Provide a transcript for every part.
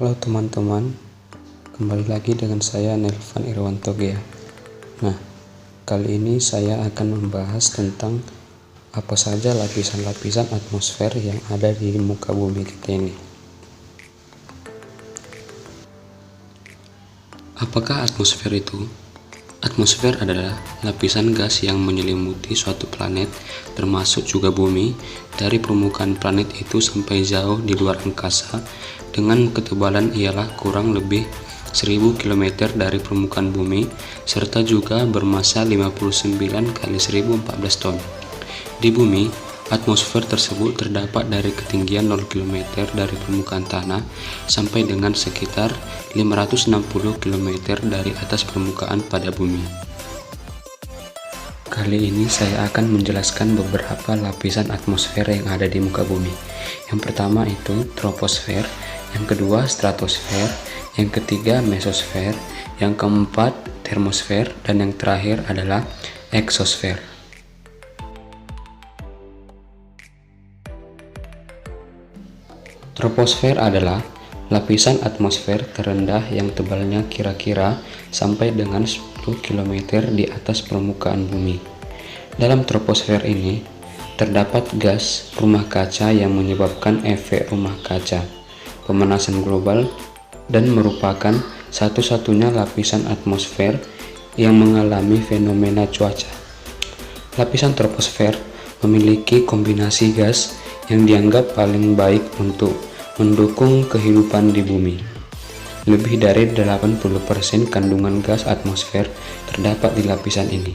Halo teman-teman, kembali lagi dengan saya Nelvan Irwanto Gea. Nah, kali ini saya akan membahas tentang apa saja lapisan-lapisan atmosfer yang ada di muka bumi kita ini. Apakah atmosfer itu? Atmosfer adalah lapisan gas yang menyelimuti suatu planet, termasuk juga bumi, dari permukaan planet itu sampai jauh di luar angkasa, dengan ketebalan ialah kurang lebih 1000 km dari permukaan bumi, serta juga bermassa 59 kali 1014 ton. Di bumi, atmosfer tersebut terdapat dari ketinggian 0 km dari permukaan tanah sampai dengan sekitar 560 km dari atas permukaan pada bumi. Kali ini saya akan menjelaskan beberapa lapisan atmosfer yang ada di muka bumi. Yang pertama itu troposfer, yang kedua stratosfer, yang ketiga mesosfer, yang keempat termosfer, dan yang terakhir adalah eksosfer. Troposfer adalah lapisan atmosfer terendah yang tebalnya kira-kira sampai dengan 10 km di atas permukaan bumi. Dalam troposfer ini terdapat gas rumah kaca yang menyebabkan efek rumah kaca, pemanasan global, dan merupakan satu-satunya lapisan atmosfer yang mengalami fenomena cuaca. Lapisan troposfer memiliki kombinasi gas yang dianggap paling baik untuk mendukung kehidupan di bumi. Lebih dari 80% kandungan gas atmosfer terdapat di lapisan ini.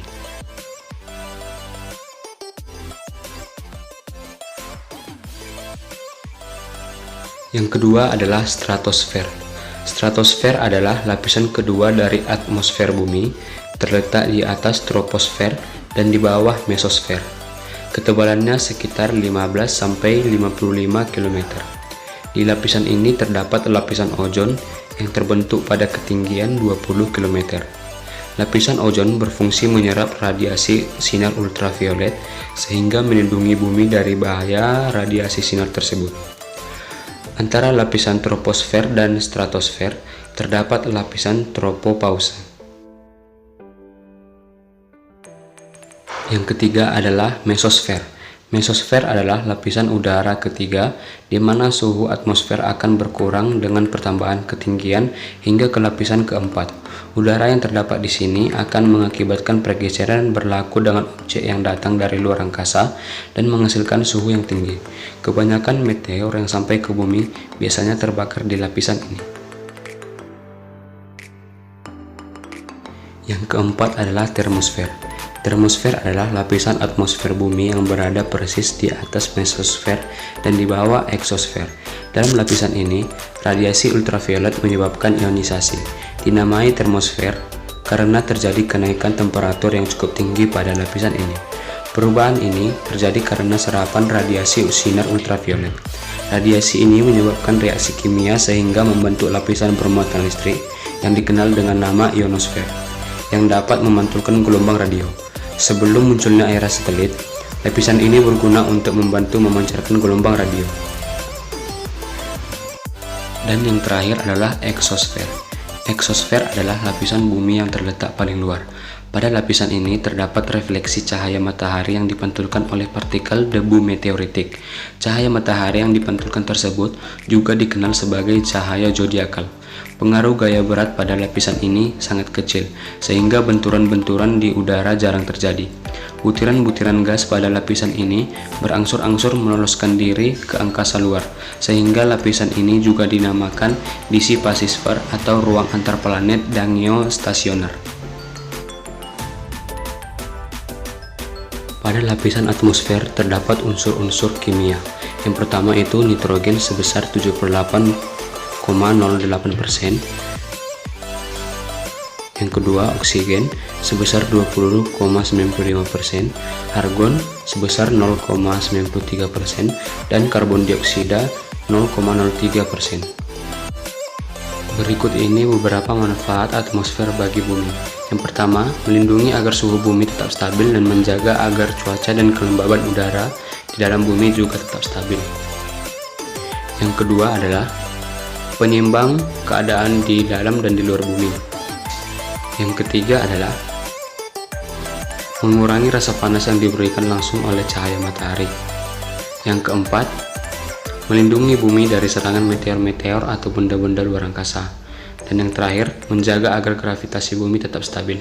Yang kedua adalah stratosfer. Stratosfer adalah lapisan kedua dari atmosfer bumi, terletak di atas troposfer dan di bawah mesosfer. Ketebalannya sekitar 15-55 km. Di lapisan ini terdapat lapisan ozon yang terbentuk pada ketinggian 20 km. Lapisan ozon berfungsi menyerap radiasi sinar ultraviolet sehingga melindungi bumi dari bahaya radiasi sinar tersebut. Antara lapisan troposfer dan stratosfer terdapat lapisan tropopause. Yang ketiga adalah mesosfer. Mesosfer adalah lapisan udara ketiga di mana suhu atmosfer akan berkurang dengan pertambahan ketinggian hingga ke lapisan keempat. Udara yang terdapat di sini akan mengakibatkan pergeseran berlaku dengan objek yang datang dari luar angkasa dan menghasilkan suhu yang tinggi. Kebanyakan meteor yang sampai ke bumi biasanya terbakar di lapisan ini. Yang keempat adalah termosfer. Termosfer adalah lapisan atmosfer bumi yang berada persis di atas mesosfer dan di bawah eksosfer. Dalam lapisan ini, radiasi ultraviolet menyebabkan ionisasi. Dinamai termosfer karena terjadi kenaikan temperatur yang cukup tinggi pada lapisan ini. Perubahan ini terjadi karena serapan radiasi sinar ultraviolet. Radiasi ini menyebabkan reaksi kimia sehingga membentuk lapisan bermuatan listrik yang dikenal dengan nama ionosfer, yang dapat memantulkan gelombang radio. Sebelum munculnya era satelit, lapisan ini berguna untuk membantu memancarkan gelombang radio. Dan yang terakhir adalah eksosfer. Eksosfer adalah lapisan bumi yang terletak paling luar. Pada lapisan ini terdapat refleksi cahaya matahari yang dipantulkan oleh partikel debu meteoritik. Cahaya matahari yang dipantulkan tersebut juga dikenal sebagai cahaya zodiakal. Pengaruh gaya berat pada lapisan ini sangat kecil, sehingga benturan-benturan di udara jarang terjadi. Butiran-butiran gas pada lapisan ini berangsur-angsur meloloskan diri ke angkasa luar, sehingga lapisan ini juga dinamakan dissipasisfer atau ruang antar planet dan geostasioner. Pada lapisan atmosfer terdapat unsur-unsur kimia. Yang pertama itu nitrogen sebesar 78,08%. Yang kedua oksigen sebesar 20,95%, argon sebesar 0,93%, dan karbon dioksida 0,03%. Berikut ini beberapa manfaat atmosfer bagi bumi. Yang pertama, melindungi agar suhu bumi tetap stabil dan menjaga agar cuaca dan kelembaban udara di dalam bumi juga tetap stabil. Yang kedua adalah Penyeimbang keadaan di dalam dan di luar bumi. Yang ketiga adalah mengurangi rasa panas yang diberikan langsung oleh cahaya matahari. Yang keempat, melindungi bumi dari serangan meteor-meteor atau benda-benda luar angkasa. Dan yang terakhir, menjaga agar gravitasi bumi tetap stabil.